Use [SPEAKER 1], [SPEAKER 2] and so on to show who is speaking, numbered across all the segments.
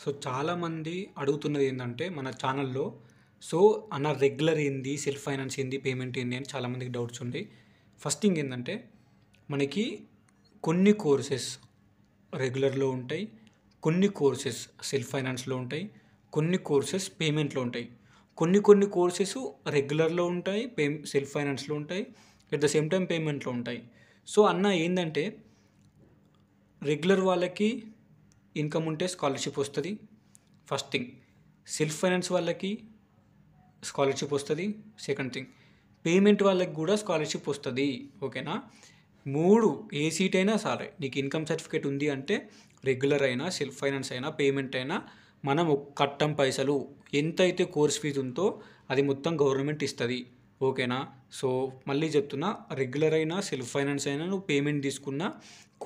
[SPEAKER 1] So చాలామంది అడుగుతున్నది ఏంటంటే మన ఛానల్లో సో అన్న రెగ్యులర్ ఏంది, సెల్ఫ్ ఫైనాన్స్ ఏంది, పేమెంట్ ఏంది అని చాలామందికి డౌట్స్ ఉన్నాయి. ఫస్ట్ థింగ్ ఏంటంటే మనకి కొన్ని కోర్సెస్ రెగ్యులర్లో ఉంటాయి, కొన్ని కోర్సెస్ సెల్ఫ్ ఫైనాన్స్లో ఉంటాయి, కొన్ని కోర్సెస్ పేమెంట్లో ఉంటాయి. కొన్ని కోర్సెస్ రెగ్యులర్లో ఉంటాయి, సెల్ఫ్ ఫైనాన్స్లో ఉంటాయి, ఎట్ ద సేమ్ టైం పేమెంట్లో ఉంటాయి. సో అన్న ఏంటంటే రెగ్యులర్ వాళ్ళకి ఇన్కమ్ ఉంటే స్కాలర్షిప్ వస్తుంది. ఫస్ట్ థింగ్, సెల్ఫ్ ఫైనాన్స్ వాళ్ళకి స్కాలర్షిప్ వస్తుంది. సెకండ్ థింగ్, పేమెంట్ వాళ్ళకి కూడా స్కాలర్షిప్ వస్తుంది. ఓకేనా? మూడు ఏ సీట్ అయినా సరే నీకు ఇన్కమ్ సర్టిఫికేట్ ఉంది అంటే రెగ్యులర్ అయినా, సెల్ఫ్ ఫైనాన్స్ అయినా, పేమెంట్ అయినా మనం కట్టం పైసలు ఎంతైతే కోర్స్ ఫీజు ఉందో అది మొత్తం గవర్నమెంట్ ఇస్తుంది. ఓకేనా? సో మళ్ళీ చెప్తున్నా, రెగ్యులర్ అయినా, సెల్ఫ్ ఫైనాన్స్ అయినా నువ్వు పేమెంట్ తీసుకున్న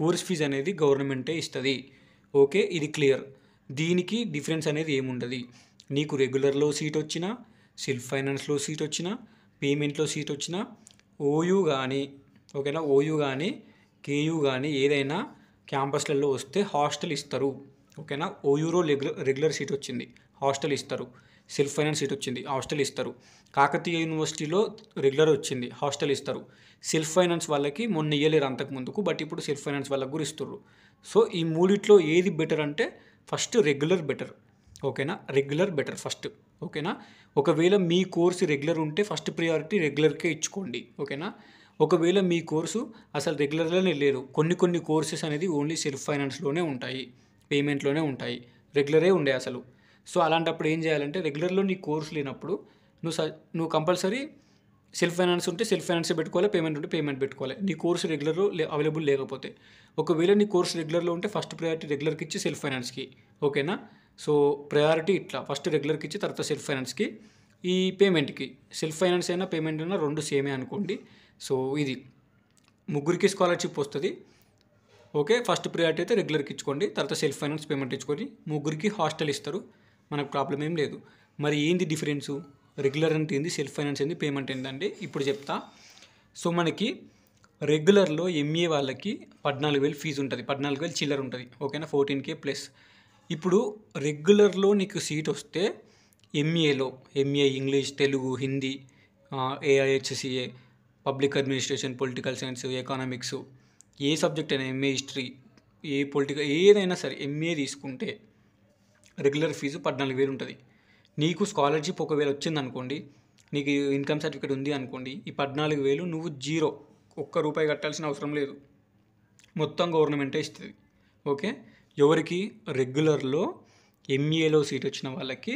[SPEAKER 1] కోర్స్ ఫీజు అనేది గవర్నమెంటే ఇస్తుంది. ఓకే, ఇది క్లియర్. దీనికి డిఫరెన్స్ అనేది ఏముండదు. నీకు రెగ్యులర్లో సీట్ వచ్చినా, సెల్ఫ్ ఫైనాన్స్లో సీట్ వచ్చినా, పేమెంట్లో సీట్ వచ్చినా, ఓయూ కానీ ఓకేనా, ఓయూ కానీ కేయూ కానీ ఏదైనా క్యాంపస్లలో వస్తే హాస్టల్ ఇస్తారు. ఓకేనా? ఓయూలో రెగ్యులర్ సీట్ వచ్చింది, హాస్టల్ ఇస్తారు. సెల్ఫ్ ఫైనాన్స్ సీట్ వచ్చింది, హాస్టల్ ఇస్తారు. కాకతీయ యూనివర్సిటీలో రెగ్యులర్ వచ్చింది, హాస్టల్ ఇస్తారు. సెల్ఫ్ ఫైనాన్స్ వాళ్ళకి మొన్న ఇయ్యలేరు అంతకు ముందుకు, బట్ ఇప్పుడు సెల్ఫ్ ఫైనాన్స్ వాళ్ళకి కూడా ఇస్తారు. సో ఈ మూడిట్లో ఏది బెటర్ అంటే ఫస్ట్ రెగ్యులర్ బెటర్. ఓకేనా? Regular better first. ఓకేనా? ఒకవేళ మీ కోర్సు రెగ్యులర్ ఉంటే ఫస్ట్ ప్రియారిటీ రెగ్యులర్కే ఇచ్చుకోండి. ఓకేనా? ఒకవేళ మీ కోర్సు అసలు రెగ్యులర్లోనే లేరు, కొన్ని కోర్సెస్ అనేది ఓన్లీ సెల్ఫ్ ఫైనాన్స్లోనే ఉంటాయి, పేమెంట్లోనే ఉంటాయి, రెగ్యులరే ఉండే అసలు. సో అలాంటప్పుడు ఏం చేయాలంటే రెగ్యులర్లో నీ కోర్సు లేనప్పుడు నువ్వు కంపల్సరీ సెల్ఫ్ ఫైనాన్స్ ఉంటే సెల్ఫ్ ఫైనాన్సే పెట్టుకోవాలి, పేమెంట్ ఉంటే పేమెంట్ పెట్టుకోవాలి, నీ కోర్సు రెగ్యులర్ అవైలబుల్ లేకపోతే. ఒకవేళ నీ కోర్సు రెగ్యులర్లో ఉంటే ఫస్ట్ ప్రయారిటీ రెగ్యులర్కి ఇచ్చి సెల్ఫ్ ఫైనాన్స్కి. ఓకేనా? సో ప్రయారిటీ ఇట్లా, ఫస్ట్ రెగ్యులర్కి ఇచ్చి తర్వాత సెల్ఫ్ ఫైనాన్స్కి. ఈ పేమెంట్కి సెల్ఫ్ ఫైనాన్స్ అయినా పేమెంట్ అయినా రెండు సేమే అనుకోండి. సో ఇది ముగ్గురికి స్కాలర్షిప్ వస్తుంది. ఓకే, ఫస్ట్ ప్రియారిటీ అయితే రెగ్యులర్కి ఇచ్చుకోండి, తర్వాత సెల్ఫ్ ఫైనాన్స్ పేమెంట్ ఇచ్చుకొని ముగ్గురికి హాస్టల్ ఇస్తారు, మనకు ప్రాబ్లం ఏం లేదు. మరి ఏంది డిఫరెన్సు? రెగ్యులర్ అంటే ఏంది, సెల్ఫ్ ఫైనాన్స్ ఏంది, పేమెంట్ ఏంటంటే ఇప్పుడు చెప్తా. సో మనకి రెగ్యులర్లో ఎంఏ వాళ్ళకి 14,000 ఫీజు ఉంటుంది, 14,000 చిల్లర ఉంటుంది. ఓకేనా? 14K plus. ఇప్పుడు రెగ్యులర్లో నీకు సీట్ వస్తే MA English, Telugu, Hindi, AIHCA, public administration, political science, economics, ఏ సబ్జెక్ట్ అయినా, ఎంఏ హిస్టరీ, ఏ పొలిటికల్ ఏదైనా సరే ఎంఏ తీసుకుంటే రెగ్యులర్ ఫీజు 14,000 ఉంటుంది. నీకు స్కాలర్షిప్ ఒకవేళ వచ్చిందనుకోండి, నీకు ఇన్కమ్ సర్టిఫికేట్ ఉంది అనుకోండి, ఈ 14,000 నువ్వు జీరో, ఒక్క రూపాయి కట్టాల్సిన అవసరం లేదు, మొత్తం గవర్నమెంటే ఇస్తుంది. ఓకే, ఎవరికి? రెగ్యులర్లో ఎంఏలో సీట్ వచ్చిన వాళ్ళకి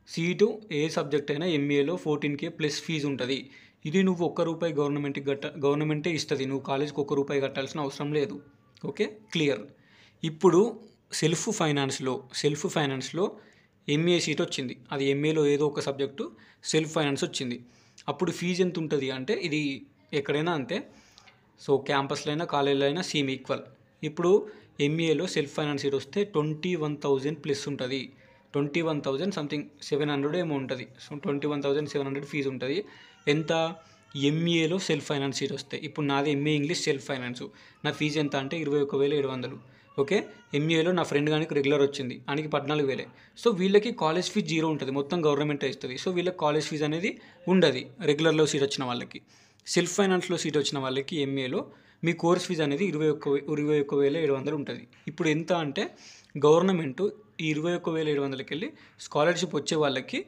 [SPEAKER 1] సీటు ఏ సబ్జెక్ట్ అయినా ఎంఏలో 14K ప్లస్ ఫీజు ఉంటుంది. ఇది నువ్వు ఒక్క రూపాయి గవర్నమెంటే ఇస్తుంది, నువ్వు కాలేజ్కి ఒక్క రూపాయి కట్టాల్సిన అవసరం లేదు. Okay, clear. ఇప్పుడు సెల్ఫ్ ఫైనాన్స్లో ఎంఏ సీట్ వచ్చింది, అది ఎంఏలో ఏదో ఒక సబ్జెక్టు సెల్ఫ్ ఫైనాన్స్ వచ్చింది. అప్పుడు ఫీజు ఎంత ఉంటుంది అంటే ఇది ఎక్కడైనా అంతే, సో క్యాంపస్లో అయినా కాలేజీలో అయినా సేమ్ ఈక్వల్. ఇప్పుడు ఎంఏలో సెల్ఫ్ ఫైనాన్స్ సీట్ వస్తే 21,000 ప్లస్ ఉంటుంది, 21,000 సంథింగ్ 700 ఏమో ఉంటుంది. సో 21,700 ఫీజు ఉంటుంది. ఎంత? ఎంఏలో సెల్ఫ్ ఫైనాన్స్ సీట్ వస్తే. ఇప్పుడు నాది ఎంఏ ఇంగ్లీష్ సెల్ఫ్ ఫైనాన్స్, నా ఫీజు ఎంత అంటే 21,700. ఓకే, ఎంఏలో నా ఫ్రెండ్ కానీ రెగ్యులర్ వచ్చింది, ఆయనకి 14,000. సో వీళ్ళకి కాలేజ్ ఫీజు జీరో ఉంటుంది, మొత్తం గవర్నమెంట్ ఇస్తుంది. సో వీళ్ళకి కాలేజ్ ఫీజు అనేది ఉండదు రెగ్యులర్లో సీట్ వచ్చిన వాళ్ళకి. సెల్ఫ్ ఫైనాన్స్లో సీట్ వచ్చిన వాళ్ళకి ఎంఏలో మీ కోర్స్ ఫీజు అనేది 21,700 ఉంటుంది. ఇప్పుడు ఎంత అంటే గవర్నమెంట్ ఈ 21,700కి వెళ్ళి స్కాలర్షిప్ వచ్చే వాళ్ళకి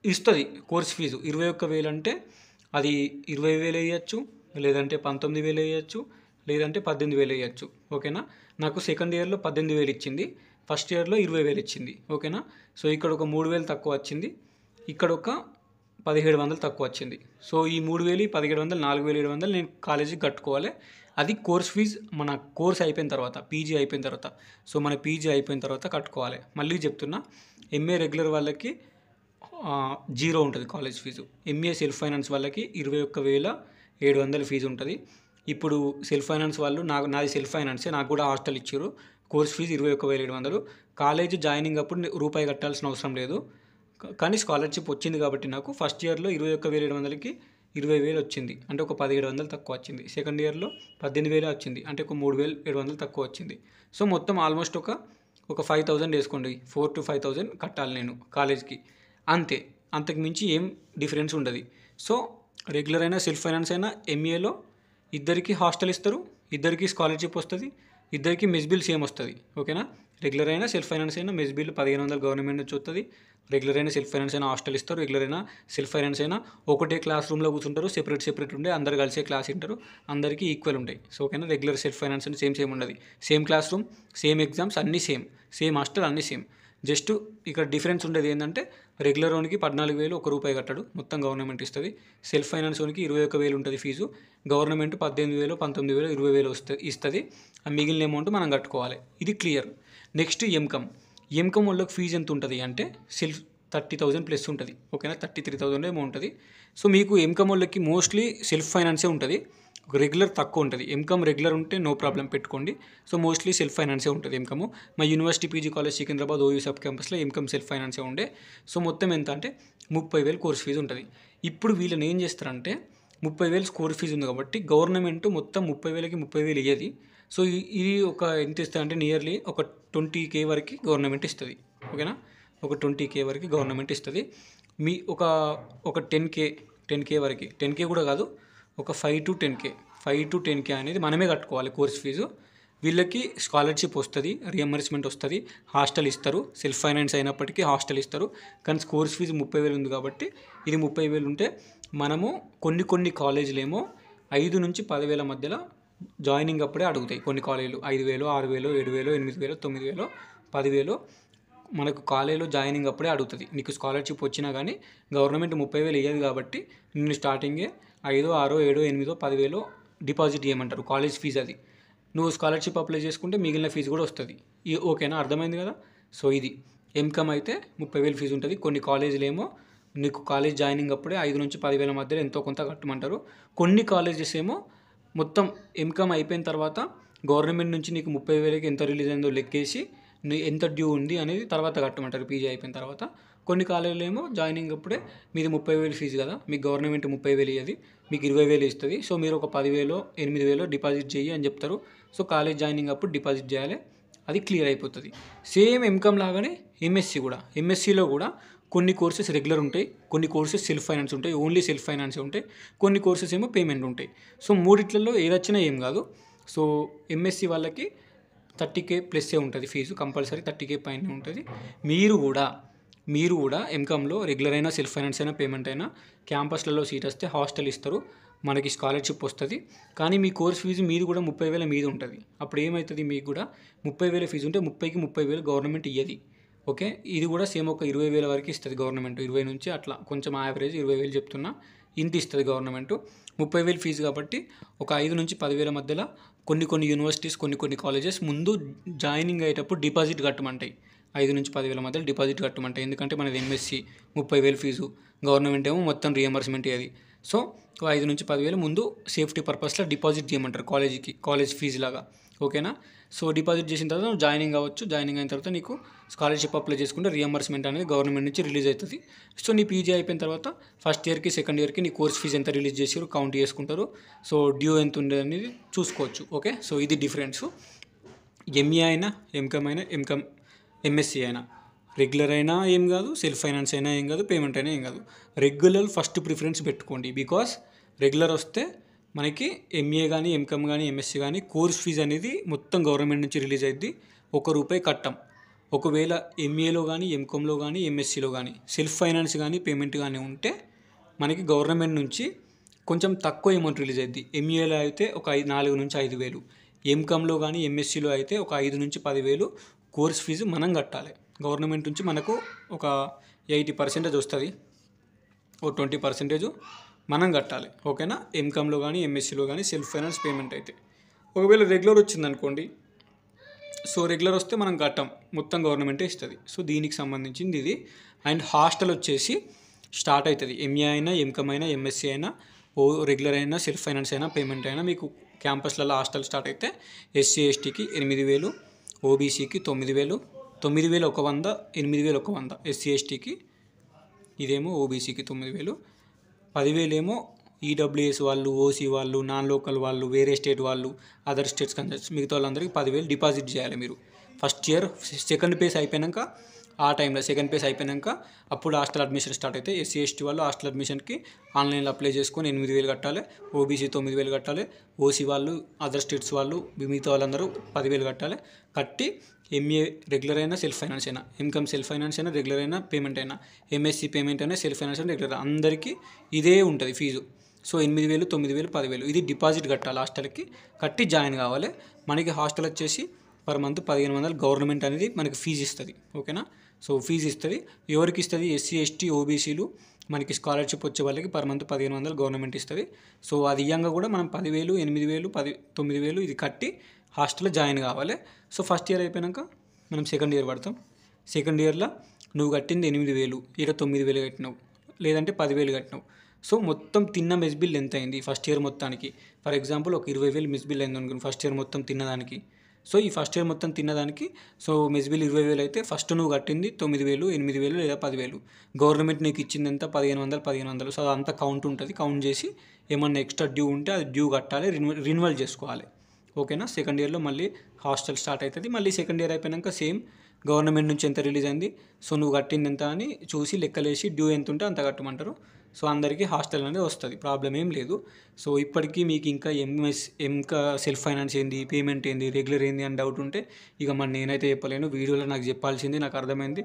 [SPEAKER 1] ఇస్తుంది కోర్స్ ఫీజు. 21,000 అంటే అది 20,000 వేయచ్చు, లేదంటే 19,000 వేయచ్చు, లేదంటే 18,000 వేయచ్చు. ఓకేనా? నాకు సెకండ్ ఇయర్లో 18,000 ఇచ్చింది, ఫస్ట్ ఇయర్లో 20,000 ఇచ్చింది. ఓకేనా? సో ఇక్కడ ఒక 3,000 తక్కువ వచ్చింది, ఇక్కడ ఒక 1,700 తక్కువ వచ్చింది. సో ఈ 3,000, 1,700, 4,700 నేను కాలేజీకి కట్టుకోవాలి. అది కోర్స్ ఫీజు మన కోర్స్ అయిపోయిన తర్వాత, పీజీ అయిపోయిన తర్వాత. సో మన పీజీ అయిపోయిన తర్వాత కట్టుకోవాలి. మళ్ళీ చెప్తున్నా, ఎంఏ రెగ్యులర్ వాళ్ళకి జీరో ఉంటుంది college fee. MA self finance వాళ్ళకి 21,700 ఫీజు ఉంటుంది. ఇప్పుడు సెల్ఫ్ ఫైనాన్స్ వాళ్ళు నాది సెల్ఫ్ ఫైనాన్సే, నాకు కూడా హాస్టల్ ఇచ్చారు, కోర్స్ ఫీజు 21,700. కాలేజ్ జాయినింగ్ అప్పుడు రూపాయి కట్టాల్సిన అవసరం లేదు, కానీ స్కాలర్షిప్ వచ్చింది కాబట్టి నాకు ఫస్ట్ ఇయర్లో 21,700కి 20,000 వచ్చింది, అంటే ఒక 1,700 తక్కువ వచ్చింది. సెకండ్ ఇయర్లో 18,000 వచ్చింది, అంటే ఒక 3,700 తక్కువ వచ్చింది. సో మొత్తం ఆల్మోస్ట్ ఒక ఒక 5,000 వేసుకోండి, 4,000 to 5,000 కట్టాలి నేను కాలేజ్కి, అంతే. అంతకు మించి ఏం డిఫరెన్స్ ఉండదు. సో రెగ్యులర్ అయినా సెల్ఫ్ ఫైనాన్స్ అయినా ఎంఏలో ఇద్దరికి హాస్టల్ ఇస్తారు, ఇద్దరికి స్కాలర్షిప్ వస్తుంది, ఇద్దరికి మెస్ బిల్ సేమ్ వస్తుంది. ఓకేనా. రెగ్యులర్ అయినా సెల్ఫ్ ఫైనాన్స్ అయినా మెస్ బిల్ 1,500 గవర్నమెంట్ నుంచి వస్తుంది. రెగ్యులర్ అయినా సెల్ఫ్ ఫైనాన్స్ అయినా హాస్టల్ ఇస్తారు. రెగ్యులర్ అయినా సెల్ఫ్ ఫైనాన్స్ అయినా ఒకటే క్లాస్ రూమ్లో కూర్చుంటారు, సెపరేట్ ఉండే అందరు కలిసే క్లాస్ వింటారు, అందరికీ ఈక్వల్ ఉంటాయి. సో ఓకేనా. రెగ్యులర్ సెల్ఫ్ ఫైనాన్స్ అని సేమ్ ఉండదు. Same class room, same exams, అన్నీ సేమ్ హాస్టల్, అన్నీ సేమ్. జస్ట్ ఇక్కడ డిఫరెన్స్ ఉండేది ఏంటంటే రెగ్యులర్ ఓన్కి 14,000 ₹1 కట్టాడు, మొత్తం గవర్నమెంట్ ఇస్తుంది. సెల్ఫ్ ఫైనాన్స్ ఓన్కి 21,000 ఉంటుంది ఫీజు, గవర్నమెంట్ 18,000, 19,000, 20,000 ఇస్తుంది. ఆ మిగిలిన అమౌంట్ మనం కట్టుకోవాలి. ఇది క్లియర్. నెక్స్ట్ ఎంకమ్ వాళ్ళకి ఫీజు ఎంత ఉంటుంది అంటే సెల్ఫ్ 30,000 ప్లస్ ఉంటుంది. ఓకేనా. 33,000 ఏమో ఉంటుంది. సో మీకు ఎంకమ్ వాళ్ళకి మోస్ట్లీ సెల్ఫ్ ఫైనాన్సే ఉంటుంది, రెగ్యులర్ తక్కువ ఉంటుంది. ఎంకమ్ రెగ్యులర్ ఉంటే నో ప్రాబ్లం పెట్టుకోండి. సో మోస్ట్లీ సెల్ఫ్ ఫైనాన్సే ఉంటుంది ఎంకమ్. మా university PG college Secunderabad OU sub క్యాంపస్లో ఎంకమ్ సెల్ఫ్ ఫైనాన్సే ఉండే. సో మొత్తం ఎంత అంటే 30,000 కోర్స్ ఫీజు ఉంటుంది. ఇప్పుడు వీళ్ళని ఏం చేస్తారంటే 30,000 కోర్స్ ఫీజు ఉంది కాబట్టి గవర్నమెంట్ మొత్తం 30,000కి 30,000 ఇయ్యది. సో ఇది ఒక ఎంత ఇస్తుంది అంటే నియర్లీ ఒక 20K వరకు గవర్నమెంట్ ఇస్తుంది. ఓకేనా. ఒక 20K వరకు గవర్నమెంట్ ఇస్తుంది. మీ ఒక 10K వరకు, 10K కూడా కాదు, ఒక 5 to 10K అనేది మనమే కట్టుకోవాలి కోర్స్ ఫీజు. వీళ్ళకి స్కాలర్షిప్ వస్తుంది, రియంబర్స్మెంట్ వస్తుంది, హాస్టల్ ఇస్తారు. సెల్ఫ్ ఫైనాన్స్ అయినప్పటికీ హాస్టల్ ఇస్తారు. కానీ కోర్స్ ఫీజు 30,000 ఉంది కాబట్టి ఇది 30,000 ఉంటే మనము కొన్ని కాలేజీలు ఏమో 5 నుంచి 10,000 మధ్యలో జాయినింగ్ అప్పుడే అడుగుతాయి. కొన్ని కాలేజీలు 5,000, 6,000, 7,000, 8,000, 9,000, 10,000 మనకు కాలేజీలో జాయినింగ్ అప్పుడే అడుగుతుంది. నీకు స్కాలర్షిప్ వచ్చినా కానీ గవర్నమెంట్ 30,000 ఇయ్యదు కాబట్టి నేను స్టార్టింగే 5, 6, 7, 8, 10,000 డిపాజిట్ చేయమంటారు. కాలేజ్ ఫీజు అది. నువ్వు స్కాలర్షిప్ అప్లై చేసుకుంటే మిగిలిన ఫీజు కూడా వస్తుంది. ఓకేనా, అర్థమైంది కదా. సో ఇది ఎంకమ్ అయితే 30,000 ఫీజు ఉంటుంది. కొన్ని కాలేజీలు ఏమో నీకు కాలేజ్ జాయినింగ్ అప్పుడే 5 నుంచి 10,000 మధ్యలో ఎంతో కొంత కట్టమంటారు. కొన్ని కాలేజెస్ ఏమో మొత్తం ఎంకమ్ అయిపోయిన తర్వాత గవర్నమెంట్ నుంచి నీకు 30,000కి ఎంత రిలీజ్ అయిందో లెక్కేసి ఎంత డ్యూ ఉంది అనేది తర్వాత కట్టమంటారు పీజీ అయిపోయిన తర్వాత. కొన్ని కాలేజీలు ఏమో జాయినింగ్ అప్పుడే మీది 30,000 ఫీజు కదా, మీకు గవర్నమెంట్ 30,000 ఇవ్వది, మీకు 20,000 ఇస్తుంది. సో మీరు ఒక 10,000, 8,000 డిపాజిట్ చేయి అని చెప్తారు. సో కాలేజ్ జాయినింగ్ అప్పుడు డిపాజిట్ చేయాలి, అది క్లియర్ అయిపోతుంది. సేమ్ ఎంకమ్ లాగానే ఎంఎస్సిలో కూడా కొన్ని కోర్సెస్ రెగ్యులర్ ఉంటాయి, కొన్ని కోర్సెస్ సెల్ఫ్ ఫైనాన్స్ ఉంటాయి, ఓన్లీ సెల్ఫ్ ఫైనాన్సే ఉంటాయి, కొన్ని కోర్సెస్ ఏమో పేమెంట్ ఉంటాయి. సో మూడిట్లలో ఏదొచ్చినా ఏం కాదు. సో ఎంఎస్సి వాళ్ళకి 30K ప్లస్సే ఉంటుంది ఫీజు, కంపల్సరీ 30K పైన ఉంటుంది. మీరు కూడా ఎంకమ్లో రెగ్యులర్ అయినా సెల్ఫ్ ఫైనాన్స్ అయినా పేమెంట్ అయినా క్యాంపస్లలో సీట్ వస్తే హాస్టల్ ఇస్తారు, మనకి స్కాలర్షిప్ వస్తుంది. కానీ మీ కోర్స్ ఫీజు మీది కూడా 30,000 మీద ఉంటుంది. అప్పుడు ఏమవుతుంది, మీకు కూడా 30,000 ఫీజు ఉంటే 30కి 30,000 గవర్నమెంట్ ఇయ్యది. ఓకే. ఇది కూడా సేమ్ ఒక 20,000 వరకు ఇస్తుంది గవర్నమెంట్, 20 నుంచి అట్లా కొంచెం యావరేజ్ 20,000 చెప్తున్నా, ఇంత ఇస్తుంది గవర్నమెంట్. 30,000 ఫీజు కాబట్టి ఒక 5 నుంచి 10,000 మధ్యలో కొన్ని యూనివర్సిటీస్, కొన్ని కాలేజెస్ ముందు జాయినింగ్ అయ్యేటప్పుడు డిపాజిట్ కట్టమంటాయి. 5 నుంచి 10,000 మధ్యలో డిపాజిట్ కట్టమంటాయి. ఎందుకంటే మనది ఎంఎస్సి 30,000 ఫీజు, గవర్నమెంట్ ఏమో మొత్తం రియంబర్స్మెంట్ అది. సో 5 నుంచి 10,000 ముందు సేఫ్టీ పర్పస్లో డిపాజిట్ చేయమంటారు కాలేజ్ ఫీజు లాగా. ఓకేనా. సో డిపాజిట్ చేసిన తర్వాత నువ్వు జాయినింగ్ అవ్వచ్చు. జాయినింగ్ అయిన తర్వాత నీకు స్కాలర్షిప్ అప్లై చేసుకుంటే రియంబర్స్మెంట్ అనేది గవర్నమెంట్ నుంచి రిలీజ్ అవుతుంది. సో నీ పీజీ అయిపోయిన తర్వాత ఫస్ట్ ఇయర్కి, సెకండ్ ఇయర్కి నీ కోర్స్ ఫీజు ఎంత రిలీజ్ చేసారు కౌంట్ చేసుకుంటారు. సో డ్యూ ఎంత ఉండేది అనేది చూసుకోవచ్చు. ఓకే. సో ఇది డిఫరెన్స్. ఎంఏ అయినా, ఎంఎస్సి అయినా, రెగ్యులర్ అయినా ఏం కాదు, సెల్ఫ్ ఫైనాన్స్ అయినా ఏం కాదు, పేమెంట్ అయినా ఏం కాదు. రెగ్యులర్ ఫస్ట్ ప్రిఫరెన్స్ పెట్టుకోండి. బికాస్ రెగ్యులర్ వస్తే మనకి ఎంఏ కానీ, ఎంకమ్ కానీ, ఎంఎస్సి కానీ కోర్స్ ఫీజు అనేది మొత్తం గవర్నమెంట్ నుంచి రిలీజ్ అయ్యింది, ₹1 కట్టం. ఒకవేళ ఎంఏలో కానీ, ఎంకమ్లో కానీ, ఎంఎస్సిలో కానీ సెల్ఫ్ ఫైనాన్స్ కానీ, పేమెంట్ కానీ ఉంటే మనకి గవర్నమెంట్ నుంచి కొంచెం తక్కువ అమౌంట్ రిలీజ్ అయ్యింది. ఎంఏలో అయితే ఒక 4 నుంచి 5,000, ఎంకమ్లో కానీ, ఎంఎస్సిలో అయితే ఒక 5 నుంచి 10,000 కోర్స్ ఫీజు మనం కట్టాలి. గవర్నమెంట్ నుంచి మనకు ఒక 80% వస్తుంది, ఓ 20% మనం కట్టాలి. ఓకేనా. ఎంకమ్లో కానీ, ఎంఎస్సిలో కానీ సెల్ఫ్ ఫైనాన్స్ పేమెంట్ అయితే. ఒకవేళ రెగ్యులర్ వచ్చిందనుకోండి, సో రెగ్యులర్ వస్తే మనం కట్టం, మొత్తం గవర్నమెంటే ఇస్తుంది. సో దీనికి సంబంధించింది ఇది. అండ్ హాస్టల్ వచ్చేసి స్టార్ట్ అవుతుంది. ఎంఏ అయినా, ఎంకమ్ అయినా, ఎంఎస్సి అయినా, రెగ్యులర్ అయినా, సెల్ఫ్ ఫైనాన్స్ అయినా, పేమెంట్ అయినా మీకు క్యాంపస్లలో హాస్టల్ స్టార్ట్ అయితే ఎస్సీ ఎస్టీకి 8,000, ఓబీసీకి 9,000, 9,100, 8,100 ఎస్సీ ఎస్టీకి, ఇదేమో ఓబీసీకి 9,000, 10,000 ఏమో ఈడబ్ల్యూఎస్ వాళ్ళు, ఓసీ వాళ్ళు, నాన్ లోకల్ వాళ్ళు, వేరే స్టేట్ వాళ్ళు, అదర్ స్టేట్స్ కన్సల్ట్స్, మిగతా వాళ్ళందరికీ 10,000 డిపాజిట్ చేయాలి మీరు. ఫస్ట్ ఇయర్ సెకండ్ ఫేజ్ అయిపోయాక ఆ టైంలో సెకండ్ ఫేజ్ అయిపోయాక అప్పుడు హాస్టల్ అడ్మిషన్ స్టార్ట్ అయితే ఎస్సీ ఎస్టీ వాళ్ళు హాస్టల్ అడ్మిషన్కి ఆన్లైన్లో అప్లై చేసుకొని 8,000 కట్టాలి, ఓబీసీ 9,000 కట్టాలి, ఓసీ వాళ్ళు అదర్ స్టేట్స్ వాళ్ళు మిగతా వాళ్ళందరూ 10,000 కట్టాలి. కట్టి ఎంఏ రెగ్యులర్ అయినా సెల్ఫ్ ఫైనాన్స్ అయినా, ఇన్కమ్ సెల్ఫ్ ఫైనాన్స్ అయినా రెగ్యులర్ అయినా పేమెంట్ అయినా, ఎంఎస్సీ పేమెంట్ అయినా సెల్ఫ్ ఫైనాన్స్ అయినా రెగ్యులర్ అందరికీ ఇదే ఉంటుంది ఫీజు. సో 8,000, 9,000, 10,000 ఇది డిపాజిట్ కట్టాలి హాస్టల్కి. కట్టి జాయిన్ కావాలి. మనకి హాస్టల్ వచ్చేసి పర్ మంత్ 1,500 గవర్నమెంట్ అనేది మనకి ఫీజు ఇస్తుంది. ఓకేనా? సో ఫీజు ఇస్తుంది. ఎవరికి ఇస్తుంది? ఎస్సీ ఎస్టీ ఓబీసీలు మనకి స్కాలర్షిప్ వచ్చే వాళ్ళకి పర్ మంత్ 1,500 గవర్నమెంట్ ఇస్తుంది. సో అది ఇయ్యంగా కూడా మనం 10,000, 8,000, 9,000 ఇది కట్టి హాస్టల్లో జాయిన్ కావాలి. సో ఫస్ట్ ఇయర్ అయిపోయాక మనం సెకండ్ ఇయర్ పడతాం. సెకండ్ ఇయర్లో నువ్వు కట్టింది 8,000, ఇక్కడ 9,000 కట్టినావు, లేదంటే 10,000 కట్టినావు. సో మొత్తం తిన్న మెస్ బిల్ ఎంత అయింది ఫస్ట్ ఇయర్ మొత్తానికి? ఫర్ ఎగ్జాంపుల్ ఒక 20,000 మెస్ బిల్ అయింది అనుకుని ఫస్ట్ ఇయర్ మొత్తం తిన్నదానికి. సో ఈ ఫస్ట్ ఇయర్ మొత్తం తిన్నదానికి సో మెస్ బిల్ 20,000 అయితే ఫస్ట్ నువ్వు కట్టింది 9,000, 8,000 లేదా 10,000. గవర్నమెంట్ నీకు ఇచ్చింది ఎంత? 1,500. సో అదంతా కౌంట్ ఉంటుంది. కౌంట్ చేసి ఏమన్నా ఎక్స్ట్రా డ్యూ ఉంటే అది డ్యూ కట్టాలి, రిన్యువల్ చేసుకోవాలి. ఓకేనా? సెకండ్ ఇయర్లో మళ్ళీ హాస్టల్ స్టార్ట్ అవుతుంది. మళ్ళీ సెకండ్ ఇయర్ అయిపోయాక సేమ్ గవర్నమెంట్ నుంచి ఎంత రిలీజ్ అయింది, సో నువ్వు కట్టింది ఎంత అని చూసి లెక్కలేసి డ్యూ ఎంత ఉంటే అంత కట్టమంటారు. సో అందరికీ హాస్టల్ అనేది వస్తుంది, ప్రాబ్లం ఏం లేదు. సో ఇప్పటికీ మీకు ఇంకా సెల్ఫ్ ఫైనాన్స్ ఏంది, పేమెంట్ ఏంది, రెగ్యులర్ ఏంది అని డౌట్ ఉంటే ఇక మరి నేనైతే చెప్పలేను. వీడియోలో నాకు చెప్పాల్సింది నాకు అర్థమైంది,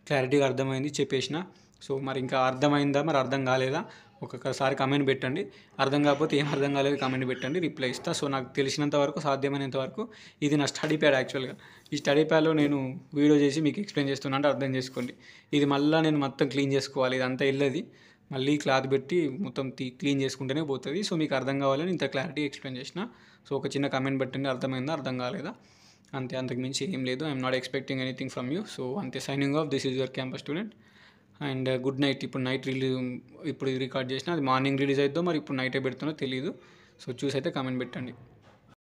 [SPEAKER 1] క్లారిటీగా అర్థమైంది, చెప్పేసిన. సో మరి ఇంకా అర్థమైందా, మరి అర్థం కాలేదా ఒక్కొక్కసారి కమెంట్ పెట్టండి. అర్థం కాకపోతే ఏం అర్థం కాలేదు కమెంట్ పెట్టండి, రిప్లై ఇస్తా. సో నాకు తెలిసినంత వరకు, సాధ్యమైనంత వరకు ఇది నా స్టడీ ప్యాడ్. యాక్చువల్గా ఈ స్టడీ ప్యాడ్లో నేను వీడియో చేసి మీకు ఎక్స్ప్లెయిన్ చేస్తున్నా అంటే అర్థం చేసుకోండి. ఇది మళ్ళీ నేను మొత్తం క్లీన్ చేసుకోవాలి, ఇదంతా వెళ్ళది మళ్ళీ క్లాత్ పెట్టి మొత్తం క్లీన్ చేసుకుంటేనే పోతుంది. సో మీకు అర్థం కావాలని ఇంత క్లారిటీ ఎక్స్ప్లెయిన్ చేసిన. సో ఒక చిన్న కమెంట్ పెట్టండి, అర్థమైందా, అర్థం కాలేదా, అంతే. అంతకుమించి ఏం లేదు. I'm not expecting anything from you. So అంతే. Signing off. This is your campus student and good night. ఇప్పుడు నైట్ ఇప్పుడు రికార్డ్ చేసిన, అది మార్నింగ్ రిలీజ్ అవుతుందో మరి ఇప్పుడు నైటే పెడుతుందో తెలియదు. సో చూసి అయితే కామెంట్ పెట్టండి.